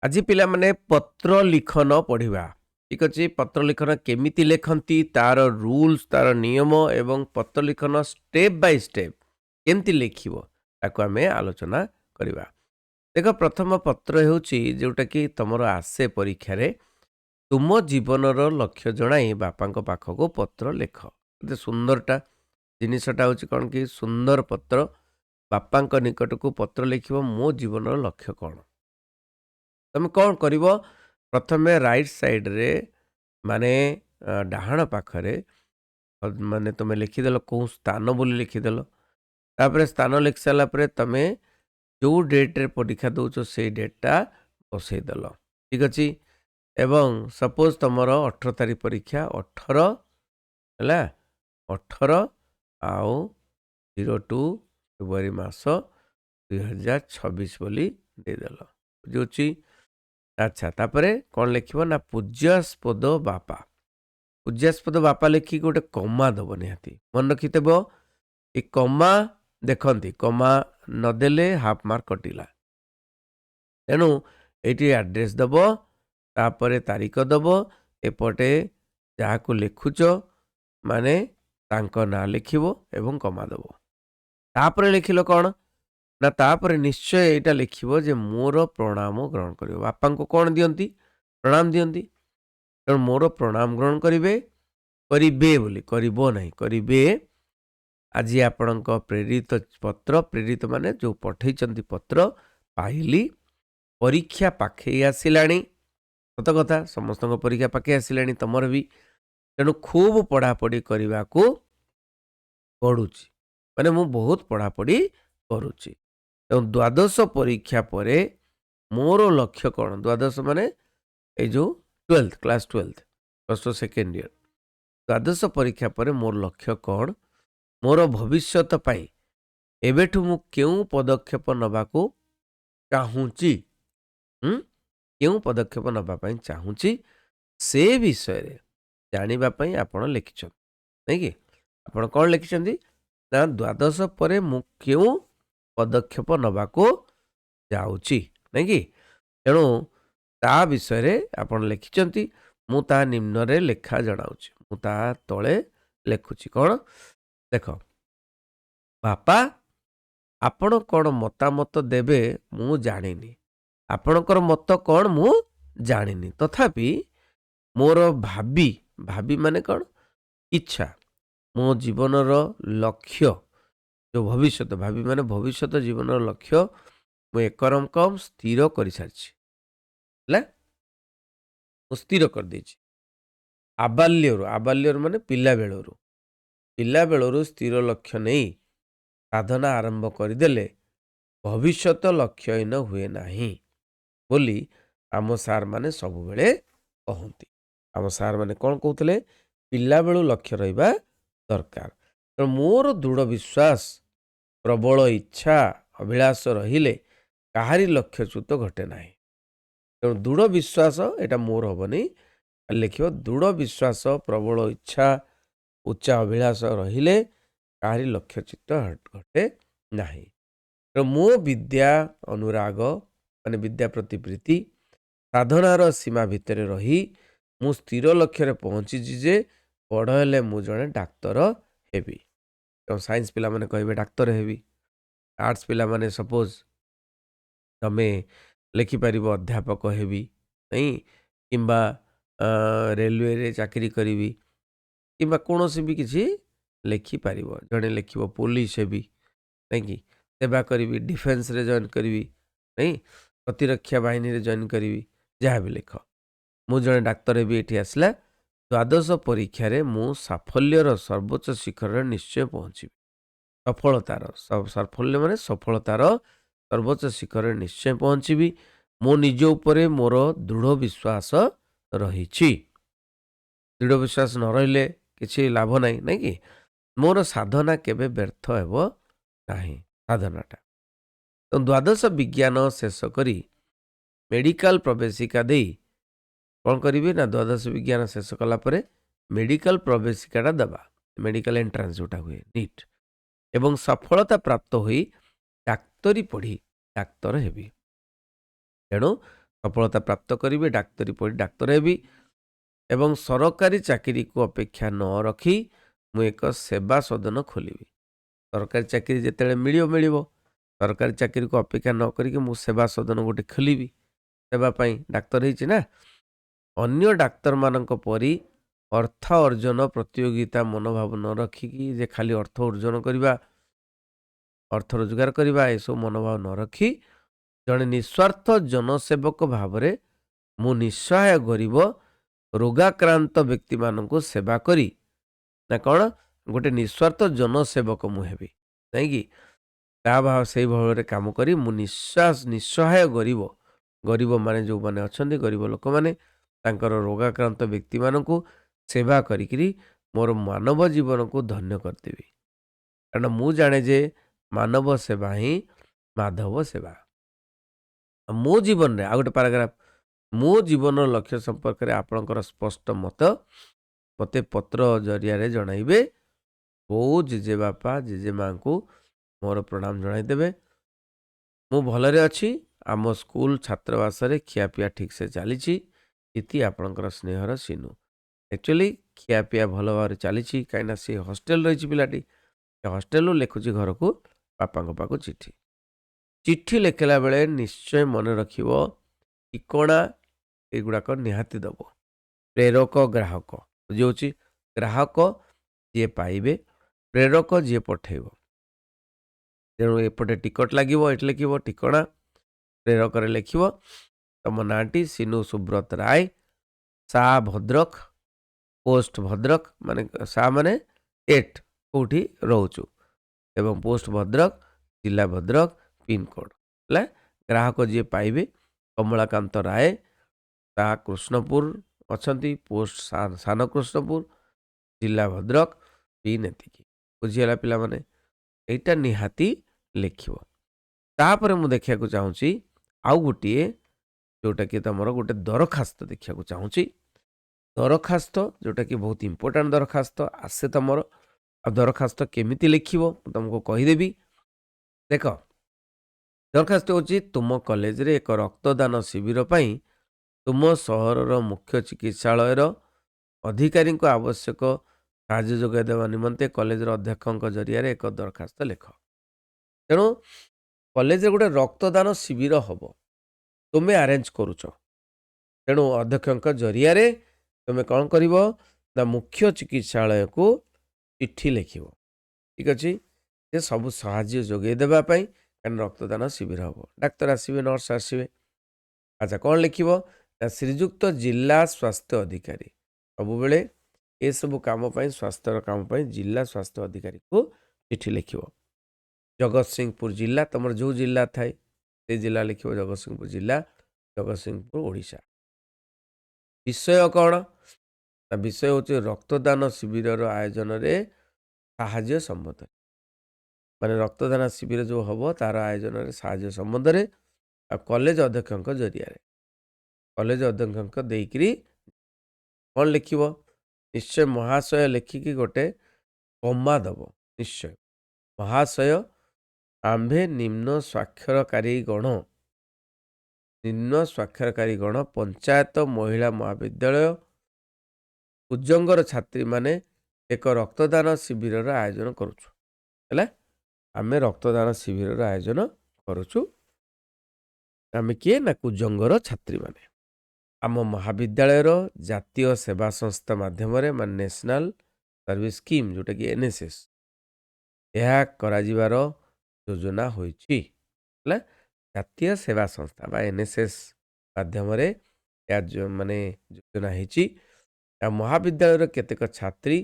ଆଜି ପିଲାମାନେ ପତ୍ର ଲିଖନ ପଢ଼ିବା। ଠିକ୍ ଅଛି। ପତ୍ର ଲିଖନ କେମିତି ଲେଖନ୍ତି, ତାର ରୁଲ୍ସ, ତାର ନିୟମ ଏବଂ ପତ୍ର ଲିଖନ ଷ୍ଟେପ୍ ବାଇ ଷ୍ଟେପ୍ କେମିତି ଲେଖିବ ତାକୁ ଆମେ ଆଲୋଚନା କରିବା। ଦେଖ, ପ୍ରଥମ ପତ୍ର ହେଉଛି ଯେଉଁଟାକି ତମର ଆସେ ପରୀକ୍ଷାରେ। ତୁମ ଜୀବନର ଲକ୍ଷ୍ୟ ଜଣାଇ ବାପାଙ୍କ ପାଖକୁ ପତ୍ର ଲେଖ। କେତେ ସୁନ୍ଦରଟା ଜିନିଷଟା ହେଉଛି କ'ଣ କି ସୁନ୍ଦର ପତ୍ର। ବାପାଙ୍କ ନିକଟକୁ ପତ୍ର ଲେଖିବ, ମୋ ଜୀବନର ଲକ୍ଷ୍ୟ କ'ଣ। ତମେ କ'ଣ କରିବ? ପ୍ରଥମେ ରାଇଟ୍ ସାଇଡ଼୍ରେ ମାନେ ଡାହାଣ ପାଖରେ ମାନେ ତମେ ଲେଖିଦେଲ କେଉଁ ସ୍ଥାନ ବୋଲି ଲେଖିଦେଲ। ତାପରେ ସ୍ଥାନ ଲେଖି ସାରିଲା ପରେ ତମେ ଯେଉଁ ଡେଟ୍ରେ ପରୀକ୍ଷା ଦେଉଛ ସେଇ ଡେଟ୍ଟା ବସେଇଦେଲ। ଠିକ୍ ଅଛି। ଏବଂ ସପୋଜ୍ ତମର 18 ତାରିଖ ପରୀକ୍ଷା, 18 ହେଲା, 18 ଆଉ 02 ଫେବୃଆରୀ ମାସ 2026 ବୋଲି ଦେଇଦେଲ। ବୁଝୁଛି? ଆଚ୍ଛା, ତାପରେ କ'ଣ ଲେଖିବ ନା ପୂଜ୍ୟାସ୍ପଦ ବାପା। ପୂଜ୍ୟାସ୍ପଦ ବାପା ଲେଖିକି ଗୋଟେ କମା ଦେବ ନିହାତି। ମନେ ରଖିଥିବ, ଏ କମା ଦେଖନ୍ତି, କମା ନଦେଲେ ହାଫ୍ ମାର୍କ କଟିଲା। ତେଣୁ ଏଇଠି ଆଡ୍ରେସ୍ ଦେବ, ତାପରେ ତାରିଖ ଦେବ, ଏପଟେ ଯାହାକୁ ଲେଖୁଛ ମାନେ ତାଙ୍କ ନାଁ ଲେଖିବ ଏବଂ କମା ଦେବ। ତାପରେ ଲେଖିଲ କ'ଣ ନା ତାପରେ ନିଶ୍ଚୟ ଏଇଟା ଲେଖିବ ଯେ ମୋର ପ୍ରଣାମ ଗ୍ରହଣ କରିବ। ବାପାଙ୍କୁ କ'ଣ ଦିଅନ୍ତି? ପ୍ରଣାମ ଦିଅନ୍ତି। ତେଣୁ ମୋର ପ୍ରଣାମ ଗ୍ରହଣ କରିବେ ବୋଲି କରିବ ନାହିଁ, କରିବେ। ଆଜି ଆପଣଙ୍କ ପ୍ରେରିତ ପତ୍ର, ପ୍ରେରିତ ମାନେ ଯେଉଁ ପଠେଇଛନ୍ତି ପତ୍ର ପାଇଲି। ପରୀକ୍ଷା ପାଖେଇ ଆସିଲାଣି। ସତ କଥା, ସମସ୍ତଙ୍କ ପରୀକ୍ଷା ପାଖେଇ ଆସିଲାଣି, ତମର ବି। ତେଣୁ ଖୁବ୍ ପଢ଼ାପଢ଼ି କରିବାକୁ ପଢ଼ୁଛି, ମାନେ ମୁଁ ବହୁତ ପଢ଼ାପଢ଼ି କରୁଛି। ତେଣୁ ଦ୍ୱାଦଶ ପରୀକ୍ଷା ପରେ ମୋର ଲକ୍ଷ୍ୟ କ'ଣ? ଦ୍ୱାଦଶ ମାନେ ଏଇ ଯେଉଁ 12th class 12th plus 2 second year. ଦ୍ୱାଦଶ ପରୀକ୍ଷା ପରେ ମୋର ଲକ୍ଷ୍ୟ କ'ଣ? ମୋର ଭବିଷ୍ୟତ ପାଇଁ ଏବେଠୁ ମୁଁ କେଉଁ ପଦକ୍ଷେପ ନେବାକୁ ଚାହୁଁଛି, କେଉଁ ପଦକ୍ଷେପ ନେବା ପାଇଁ ଚାହୁଁଛି ସେ ବିଷୟରେ ଜାଣିବା ପାଇଁ ଆପଣ ଲେଖିଛନ୍ତି, ନାଇଁ କି? ଆପଣ କ'ଣ ଲେଖିଛନ୍ତି ନା ଦ୍ୱାଦଶ ପରେ ମୁଁ କେଉଁ ପଦକ୍ଷେପ ନେବାକୁ ଯାଉଛି, ନାଇଁ କି? ତେଣୁ ତା ବିଷୟରେ ଆପଣ ଲେଖିଛନ୍ତି। ମୁଁ ତା ନିମ୍ନରେ ଲେଖା ଜଣାଉଛି। ମୁଁ ତା ତଳେ ଲେଖୁଛି କ'ଣ? ଦେଖ, ବାପା ଆପଣ କ'ଣ ମତାମତ ଦେବେ ମୁଁ ଜାଣିନି। ଆପଣଙ୍କର ମତ କ'ଣ ମୁଁ ଜାଣିନି। ତଥାପି ମୋର ଭାବି ମାନେ କ'ଣ? ଇଚ୍ଛା, ମୋ ଜୀବନର ଲକ୍ଷ୍ୟ, ଯେଉଁ ଭବିଷ୍ୟତ, ଭାବି ମାନେ ଭବିଷ୍ୟତ ଜୀବନର ଲକ୍ଷ୍ୟ ମୁଁ ଏକରକମ ସ୍ଥିର କରିସାରିଛି। ହେଲା, ମୁଁ ସ୍ଥିର କରିଦେଇଛି। ଆବାଲ୍ୟରୁ ମାନେ ପିଲାବେଳରୁ ସ୍ଥିର ଲକ୍ଷ୍ୟ ନେଇ ସାଧନା ଆରମ୍ଭ କରିଦେଲେ ଭବିଷ୍ୟତ ଲକ୍ଷ୍ୟହୀନ ହୁଏ ନାହିଁ ବୋଲି ଆମ ସାର୍ ମାନେ ସବୁବେଳେ କହନ୍ତି। ଆମ ସାର୍ ମାନେ କ'ଣ କହୁଥିଲେ? ପିଲାବେଳୁ ଲକ୍ଷ୍ୟ ରହିବା ଦରକାର। ତେଣୁ ମୋର ଦୃଢ଼ ବିଶ୍ୱାସ, ପ୍ରବଳ ଇଚ୍ଛା, ଅଭିଳାଷ ରହିଲେ କାହାରି ଲକ୍ଷ୍ୟଚ୍ୟୁତ ଘଟେ ନାହିଁ। ତେଣୁ ଦୃଢ଼ ବିଶ୍ୱାସ, ଏଇଟା ମୋର ହେବନି, ଲେଖିବ ଦୃଢ଼ ବିଶ୍ୱାସ, ପ୍ରବଳ ଇଚ୍ଛା, ଉଚ୍ଚା ଅଭିଳାଷ ରହିଲେ କାହାରି ଲକ୍ଷ୍ୟଚ୍ୟୁତ ଘଟେ ନାହିଁ। ତେଣୁ ମୋ ବିଦ୍ୟା ଅନୁରାଗ ମାନେ ବିଦ୍ୟା ପ୍ରତି ପ୍ରୀତି, ସାଧନାର ସୀମା ଭିତରେ ରହି ମୁଁ ସ୍ଥିର ଲକ୍ଷ୍ୟରେ ପହଞ୍ଚିଛି ଯେ ବଡ଼ ହେଲେ ମୁଁ ଜଣେ ଡାକ୍ତର ହେବି। ତେଣୁ ସାଇନ୍ସ ପିଲାମାନେ କହିବେ ଡାକ୍ତର ହେବି। ଆର୍ଟ୍ସ ପିଲାମାନେ ସପୋଜ୍ ତମେ ଲେଖିପାରିବ ଅଧ୍ୟାପକ ହେବି, ନାଇଁ, କିମ୍ବା ରେଲୱେରେ ଚାକିରି କରିବି, କିମ୍ବା କୌଣସି ବି କିଛି ଲେଖିପାରିବ। ଜଣେ ଲେଖିବ ପୋଲିସ ହେବି, ନାଇଁକି, ସେବା କରିବି, ଡିଫେନ୍ସରେ ଜଏନ୍ କରିବି, ନାଇଁ, ପ୍ରତିରକ୍ଷା ବାହିନୀରେ ଜଏନ୍ କରିବି, ଯାହା ବି ଲେଖ। ମୁଁ ଜଣେ ଡାକ୍ତର ହେବି ଏଠି ଆସିଲା। ଦ୍ୱାଦଶ ପରୀକ୍ଷାରେ ମୁଁ ସାଫଲ୍ୟର ସର୍ବୋଚ୍ଚ ଶିଖରରେ ନିଶ୍ଚୟ ପହଞ୍ଚିବି। ସାଫଲ୍ୟ ମାନେ ସଫଳତାର ସର୍ବୋଚ୍ଚ ଶିଖରରେ ନିଶ୍ଚୟ ପହଞ୍ଚିବି। ମୋ ନିଜ ଉପରେ ମୋର ଦୃଢ଼ ବିଶ୍ୱାସ ରହିଛି। ଦୃଢ଼ ବିଶ୍ୱାସ ନ ରହିଲେ କିଛି ଲାଭ ନାହିଁ, ନାଇଁ କି? ମୋର ସାଧନା କେବେ ବ୍ୟର୍ଥ ହେବ ନାହିଁ। ସାଧନାଟା ତ ଦ୍ୱାଦଶ ବିଜ୍ଞାନ ଶେଷ କରି ମେଡ଼ିକାଲ ପ୍ରବେଶିକା ଦେଇ କ'ଣ କରିବି ନା ଦ୍ୱାଦଶ ବିଜ୍ଞାନ ଶେଷ କଲା ପରେ ମେଡ଼ିକାଲ ପ୍ରବେଶିକାଟା ଦେବା, ମେଡ଼ିକାଲ ଏଣ୍ଟ୍ରାନ୍ସ ଯେଉଁଟା ହୁଏ, ନିଟ୍, ଏବଂ ସଫଳତା ପ୍ରାପ୍ତ ହୋଇ ଡାକ୍ତରୀ ପଢ଼ି ଡାକ୍ତର ହେବି। ତେଣୁ ସଫଳତା ପ୍ରାପ୍ତ କରିବି, ଡାକ୍ତରୀ ପଢ଼ି ଡାକ୍ତର ହେବି ଏବଂ ସରକାରୀ ଚାକିରିକୁ ଅପେକ୍ଷା ନ ରଖି ମୁଁ ଏକ ସେବା ସଦନ ଖୋଲିବି। ସରକାରୀ ଚାକିରି ଯେତେବେଳେ ମିଳିବ, ସରକାରୀ ଚାକିରିକୁ ଅପେକ୍ଷା ନ କରିକି ମୁଁ ସେବା ସଦନ ଗୋଟେ ଖୋଲିବି। ସେବା ପାଇଁ ଡାକ୍ତର ହେଇଛି ନା। ଅନ୍ୟ ଡାକ୍ତରମାନଙ୍କ ପରି ଅର୍ଥ ଅର୍ଜନ ପ୍ରତିଯୋଗିତା ମନୋଭାବ ନ ରଖିକି ଯେ ଖାଲି ଅର୍ଥ ଅର୍ଜନ କରିବା, ଅର୍ଥ ରୋଜଗାର କରିବା ଏସବୁ ମନୋଭାବ ନ ରଖି ଜଣେ ନିଃସ୍ୱାର୍ଥ ଜନସେବକ ଭାବରେ ମୁଁ ନିଃସହାୟ ଗରିବ ରୋଗାକ୍ରାନ୍ତ ବ୍ୟକ୍ତିମାନଙ୍କୁ ସେବା କରି ନା କ'ଣ ଗୋଟେ ନିଃସ୍ୱାର୍ଥ ଜନସେବକ ମୁଁ ହେବି, ନାଇଁକି? ସେଇ ଭାବରେ କାମ କରି ମୁଁ ନିଃସହାୟ ଗରିବମାନେ ଯେଉଁମାନେ ଅଛନ୍ତି, ଗରିବ ଲୋକମାନେ ତାଙ୍କର ରୋଗାକ୍ରାନ୍ତ ବ୍ୟକ୍ତିମାନଙ୍କୁ ସେବା କରିକିରି ମୋର ମାନବ ଜୀବନକୁ ଧନ୍ୟ କରିଦେବି। କାରଣ ମୁଁ ଜାଣେ ଯେ ମାନବ ସେବା ହିଁ ମାଧବ ସେବା। ମୋ ଜୀବନରେ ଆଉ ଗୋଟେ ପାରାଗ୍ରାଫ, ମୋ ଜୀବନର ଲକ୍ଷ୍ୟ ସମ୍ପର୍କରେ ଆପଣଙ୍କର ସ୍ପଷ୍ଟ ମତ ମୋତେ ପତ୍ର ଜରିଆରେ ଜଣାଇବେ। ବୋଉ, ଜେଜେବାପା, ଜେଜେମାଙ୍କୁ ମୋର ପ୍ରଣାମ ଜଣାଇଦେବେ। ମୁଁ ଭଲରେ ଅଛି। ଆମ ସ୍କୁଲ ଛାତ୍ରାବାସରେ ଖିଆପିଆ ଠିକ୍ସେ ଚାଲିଛି। ଇତି ଆପଣଙ୍କର ସ୍ନେହର ସିନୁ। ଆକ୍ଚୁଆଲି ଖିଆପିଆ ଭଲ ଭାବରେ ଚାଲିଛି, କାହିଁକିନା ସେ ହଷ୍ଟେଲ ରହିଛି ପିଲାଟି। ସେ ହଷ୍ଟେଲରୁ ଲେଖୁଛି ଘରକୁ ବାପାଙ୍କ ପାଖକୁ ଚିଠି ଲେଖିଲା ବେଳେ ନିଶ୍ଚୟ ମନେ ରଖିବ ଠିକଣା ଏଗୁଡ଼ାକ ନିହାତି ଦେବ। ପ୍ରେରକ ଗ୍ରାହକ ବୁଝିହେଉଛି। ଗ୍ରାହକ ଯିଏ ପାଇବେ, ପ୍ରେରକ ଯିଏ ପଠେଇବ। ତେଣୁ ଏପଟେ ଟିକଟ ଲାଗିବ, ଏଠି ଲେଖିବ ଠିକଣା, ପ୍ରେରକରେ ଲେଖିବ ତମ ନାଁଟି ସିନୁ ସୁବ୍ରତ ରାୟ, ସା ଭଦ୍ରକ, ପୋଷ୍ଟ ଭଦ୍ରକ, ମାନେ ସା ମାନେ ଏଟ୍ କେଉଁଠି ରହୁଛୁ ଏବଂ ପୋଷ୍ଟ ଭଦ୍ରକ, ଜିଲ୍ଲା ଭଦ୍ରକ, ପିନକୋଡ଼ ହେଲା। ଗ୍ରାହକ ଯିଏ ପାଇବେ କମଳାକାନ୍ତ ରାୟ, ସା କୃଷ୍ଣପୁର ଅଛନ୍ତି, ପୋଷ୍ଟ ସାନ କୃଷ୍ଣପୁର, ଜିଲ୍ଲା ଭଦ୍ରକ, ପିନ୍ ଏତିକି। ବୁଝିଗଲା ପିଲାମାନେ? ଏଇଟା ନିହାତି ଲେଖିବ। ତାପରେ ମୁଁ ଦେଖିବାକୁ ଚାହୁଁଛି ଆଉ ଗୋଟିଏ, ଯେଉଁଟାକି ତୁମର ଗୋଟେ ଦରଖାସ୍ତ ଦେଖିବାକୁ ଚାହୁଁଛି। ଦରଖାସ୍ତ ଯେଉଁଟାକି ବହୁତ ଇମ୍ପୋର୍ଟାଣ୍ଟ ଦରଖାସ୍ତ ଆସେ ତୁମର। ଆଉ ଦରଖାସ୍ତ କେମିତି ଲେଖିବ ମୁଁ ତୁମକୁ କହିଦେବି। ଦେଖ, ଦରଖାସ୍ତ ହେଉଛି ତୁମ କଲେଜରେ ଏକ ରକ୍ତଦାନ ଶିବିର ପାଇଁ ତୁମ ସହରର ମୁଖ୍ୟ ଚିକିତ୍ସାଳୟର ଅଧିକାରୀଙ୍କ ଆବଶ୍ୟକ ସାହାଯ୍ୟ ଯୋଗାଇ ଦେବା ନିମନ୍ତେ କଲେଜର ଅଧ୍ୟକ୍ଷଙ୍କ ଜରିଆରେ ଏକ ଦରଖାସ୍ତ ଲେଖ। ତେଣୁ କଲେଜରେ ଗୋଟେ ରକ୍ତଦାନ ଶିବିର ହେବ, ତୁମେ ଆରେଞ୍ଜ କରୁଛ। ତେଣୁ ଅଧ୍ୟକ୍ଷଙ୍କ ଜରିଆରେ ତୁମେ କ'ଣ କରିବ ନା ମୁଖ୍ୟ ଚିକିତ୍ସାଳୟକୁ ଚିଠି ଲେଖିବ। ଠିକ୍ ଅଛି? ସେ ସବୁ ସାହାଯ୍ୟ ଯୋଗାଇ ଦେବା ପାଇଁ, କାରଣ ରକ୍ତଦାନ ଶିବିର ହେବ। ଡାକ୍ତର ଆସିବେ, ନର୍ସ ଆସିବେ। ଆଚ୍ଛା, କ'ଣ ଲେଖିବ ନା ଶ୍ରୀଯୁକ୍ତ ଜିଲ୍ଲା ସ୍ୱାସ୍ଥ୍ୟ ଅଧିକାରୀ। ସବୁବେଳେ ଏସବୁ କାମ ପାଇଁ, ସ୍ୱାସ୍ଥ୍ୟର କାମ ପାଇଁ ଜିଲ୍ଲା ସ୍ୱାସ୍ଥ୍ୟ ଅଧିକାରୀକୁ ଚିଠି ଲେଖିବ। ଜଗତସିଂହପୁର ଜିଲ୍ଲା, ତୁମର ଯେଉଁ ଜିଲ୍ଲା ଥାଏ ସେ ଜିଲ୍ଲା ଲେଖିବ ଜଗତସିଂହପୁର ଜିଲ୍ଲା, ଜଗତସିଂହପୁର, ଓଡ଼ିଶା। ବିଷୟ କ'ଣ ନା ବିଷୟ ହେଉଛି ରକ୍ତଦାନ ଶିବିରର ଆୟୋଜନରେ ସାହାଯ୍ୟ ସମ୍ବନ୍ଧରେ। ମାନେ ରକ୍ତଦାନ ଶିବିର ଯେଉଁ ହେବ ତାର ଆୟୋଜନରେ ସାହାଯ୍ୟ ସମ୍ବନ୍ଧରେ, ଆଉ କଲେଜ ଅଧ୍ୟକ୍ଷଙ୍କ ଜରିଆରେ। କଲେଜ ଅଧ୍ୟକ୍ଷଙ୍କ ଦେଇକିରି କ'ଣ ଲେଖିବ? ନିଶ୍ଚୟ ମହାଶୟ ଲେଖିକି ଗୋଟେ କମା ଦେବ। ନିଶ୍ଚୟ ମହାଶୟ, ଆମ୍ଭେ ନିମ୍ନ ସ୍ୱାକ୍ଷରକାରୀ ଗଣ ପଞ୍ଚାୟତ ମହିଳା ମହାବିଦ୍ୟାଳୟ କୁଜଙ୍ଗର ଛାତ୍ରୀମାନେ ଏକ ରକ୍ତଦାନ ଶିବିରର ଆୟୋଜନ କରୁଛୁ। ହେଲା, ଆମେ ରକ୍ତଦାନ ଶିବିରର ଆୟୋଜନ କରୁଛୁ। ଆମେ କିଏ ନା କୁଜଙ୍ଗର ଛାତ୍ରୀମାନେ। ଆମ ମହାବିଦ୍ୟାଳୟର ଜାତୀୟ ସେବା ସଂସ୍ଥା ମାଧ୍ୟମରେ, ମାନେ ନ୍ୟାସନାଲ ସର୍ଭିସ ସ୍କିମ୍, ଯେଉଁଟାକି NSS, ଏହା କରାଯିବାର ଯୋଜନା ହୋଇଛି। ହେଲା, ଜାତୀୟ ସେବା ସଂସ୍ଥା ବା NSS ମାଧ୍ୟମରେ ଏହା ମାନେ ଯୋଜନା ହେଇଛି। ଆଉ ମହାବିଦ୍ୟାଳୟର କେତେକ ଛାତ୍ରୀ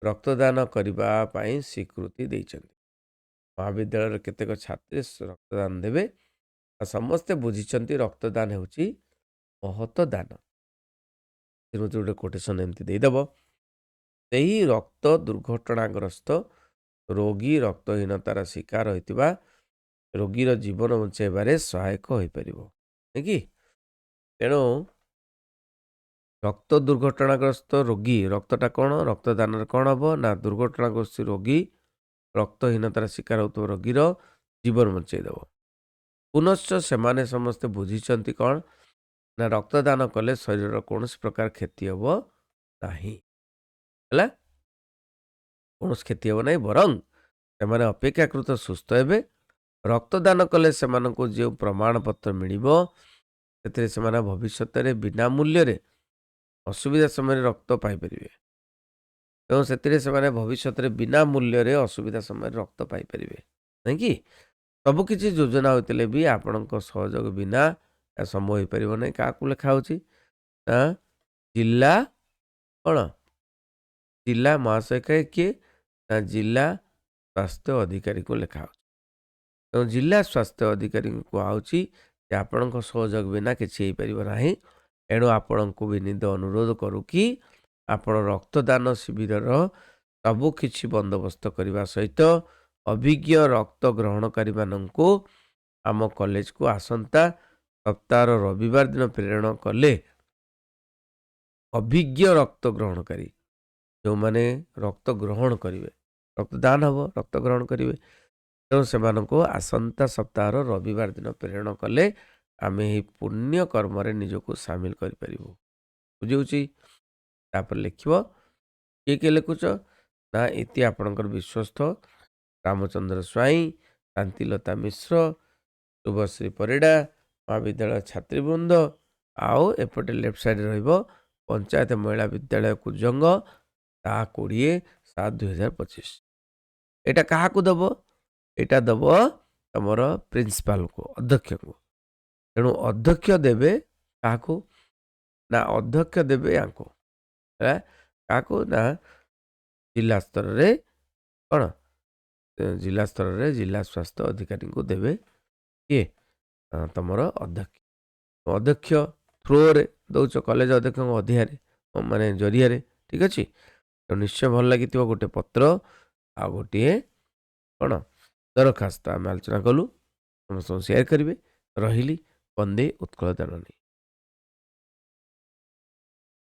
ରକ୍ତଦାନ କରିବା ପାଇଁ ସ୍ୱୀକୃତି ଦେଇଛନ୍ତି। ମହାବିଦ୍ୟାଳୟର କେତେକ ଛାତ୍ରୀ ରକ୍ତଦାନ ଦେବେ। ଆଉ ସମସ୍ତେ ବୁଝିଛନ୍ତି ରକ୍ତଦାନ ହେଉଛି ମହତ ଦାନ। ତେଣୁ ଗୋଟେ କୋଟେସନ୍ ଏମିତି ଦେଇଦେବ, ସେହି ରକ୍ତ ଦୁର୍ଘଟଣାଗ୍ରସ୍ତ ରୋଗୀ ରକ୍ତହୀନତାର ଶିକାର ହୋଇଥିବା ରୋଗୀର ଜୀବନ ବଞ୍ଚାଇବାରେ ସହାୟକ ହୋଇପାରିବ। ନାଇଁ? ତେଣୁ ରକ୍ତ ଦୁର୍ଘଟଣାଗ୍ରସ୍ତ ରୋଗୀ, ରକ୍ତଟା କ'ଣ, ରକ୍ତଦାନରେ କ'ଣ ହେବ ନା ଦୁର୍ଘଟଣାଗ୍ରସ୍ତ ରୋଗୀ, ରକ୍ତହୀନତାର ଶିକାର ହେଉଥିବା ରୋଗୀର ଜୀବନ ବଞ୍ଚାଇ ଦେବ। ପୁନଶ୍ଚ ସେମାନେ ସମସ୍ତେ ବୁଝିଛନ୍ତି କ'ଣ ନା ରକ୍ତଦାନ କଲେ ଶରୀରର କୌଣସି ପ୍ରକାର କ୍ଷତି ହେବ ନାହିଁ। ହେଲା, କୌଣସି କ୍ଷତି ହେବ ନାହିଁ, ବରଂ ସେମାନେ ଅପେକ୍ଷାକୃତ ସୁସ୍ଥ ହେବେ। ରକ୍ତଦାନ କଲେ ସେମାନଙ୍କୁ ଯେଉଁ ପ୍ରମାଣପତ୍ର ମିଳିବ ସେଥିରେ ସେମାନେ ଭବିଷ୍ୟତରେ ବିନା ମୂଲ୍ୟରେ ଅସୁବିଧା ସମୟରେ ରକ୍ତ ପାଇପାରିବେ। ତେଣୁ ସେଥିରେ ସେମାନେ ଭବିଷ୍ୟତରେ ବିନା ମୂଲ୍ୟରେ ଅସୁବିଧା ସମୟରେ ରକ୍ତ ପାଇପାରିବେ। ନାହିଁକି ସବୁକିଛି ଯୋଜନା ହୋଇଥିଲେ ବି ଆପଣଙ୍କ ସହଯୋଗ ବିନା ଏହା ସମ୍ଭବ ହୋଇପାରିବ ନାହିଁ। କାହାକୁ ଲେଖା ହେଉଛି ନା ଜିଲ୍ଲା କ'ଣ ଜିଲ୍ଲା ମହାଶୟ କିଏ ନା ଜିଲ୍ଲା ସ୍ୱାସ୍ଥ୍ୟ ଅଧିକାରୀକୁ ଲେଖା ହେଉଛି। ତେଣୁ ଜିଲ୍ଲା ସ୍ୱାସ୍ଥ୍ୟ ଅଧିକାରୀଙ୍କୁ କୁହାହେଉଛି ଯେ ଆପଣଙ୍କ ସହଯୋଗ ବିନା କିଛି ହେଇପାରିବ ନାହିଁ। ଏଣୁ ଆପଣଙ୍କୁ ବିନୀତ ଅନୁରୋଧ କରୁ କି ଆପଣ ରକ୍ତଦାନ ଶିବିରର ସବୁ କିଛି ବନ୍ଦୋବସ୍ତ କରିବା ସହିତ ଅଭିଜ୍ଞ ରକ୍ତ ଗ୍ରହଣକାରୀମାନଙ୍କୁ ଆମ କଲେଜକୁ ଆସନ୍ତା ସପ୍ତାହର ରବିବାର ଦିନ ପ୍ରେରଣ କଲେ ଅଭିଜ୍ଞ ରକ୍ତ ଗ୍ରହଣକାରୀ ଯେଉଁମାନେ ରକ୍ତ ଗ୍ରହଣ କରିବେ, ରକ୍ତଦାନ ହେବ, ରକ୍ତ ଗ୍ରହଣ କରିବେ, ତେଣୁ ସେମାନଙ୍କୁ ଆସନ୍ତା ସପ୍ତାହର ରବିବାର ଦିନ ପ୍ରେରଣ କଲେ ଆମେ ଏହି ପୁଣ୍ୟ କର୍ମରେ ନିଜକୁ ସାମିଲ କରିପାରିବୁ। ବୁଝିହେଉଛି? ତାପରେ ଲେଖିବ କିଏ କିଏ ଲେଖୁଛ ନା ଇତି ଆପଣଙ୍କର ବିଶ୍ୱସ୍ତ ରାମଚନ୍ଦ୍ର ସ୍ୱାଇଁ, ଶାନ୍ତିଲତା ମିଶ୍ର, ଶୁଭଶ୍ରୀ ପରିଡ଼ା, ମହାବିଦ୍ୟାଳୟ ଛାତ୍ରୀବୃନ୍ଦ, ଆଉ ଏପଟେ ଲେଫ୍ଟ ସାଇଡ଼ରେ ରହିବ ପଞ୍ଚାୟତ ମହିଳା ବିଦ୍ୟାଳୟ କୁଜଙ୍ଗ, ତା 20/7/2025। ଏଇଟା କାହାକୁ ଦେବ? ଏଇଟା ଦେବ ତମର ପ୍ରିନ୍ସିପାଲକୁ, ଅଧ୍ୟକ୍ଷଙ୍କୁ। ତେଣୁ ଅଧ୍ୟକ୍ଷ ଦେବେ କାହାକୁ ନା ଅଧ୍ୟକ୍ଷ ଦେବେ ୟାଙ୍କୁ, କାହାକୁ ନା ଜିଲ୍ଲା ସ୍ତରରେ କ'ଣ ଜିଲ୍ଲା ସ୍ତରରେ ଜିଲ୍ଲା ସ୍ୱାସ୍ଥ୍ୟ ଅଧିକାରୀଙ୍କୁ ଦେବେ କିଏ ତମର ଅଧ୍ୟକ୍ଷ। ଅଧ୍ୟକ୍ଷ ଥ୍ରୋରେ ଦେଉଛ କଲେଜ ଅଧ୍ୟକ୍ଷଙ୍କ ଅଧିକାରେ ମାନେ ଜରିଆରେ, ଠିକ୍ ଅଛି। ତେଣୁ ନିଶ୍ଚୟ ଭଲ ଲାଗିଥିବ ଗୋଟେ ପତ୍ର ଆଉ ଗୋଟିଏ କ'ଣ ଦରଖାସ୍ତ ଆମେ ଆଲୋଚନା କଲୁ। ସମସ୍ତଙ୍କୁ ସେୟାର କରିବେ। ରହିଲି। ବନ୍ଦେ ଉତ୍କଳ ଜନନୀ।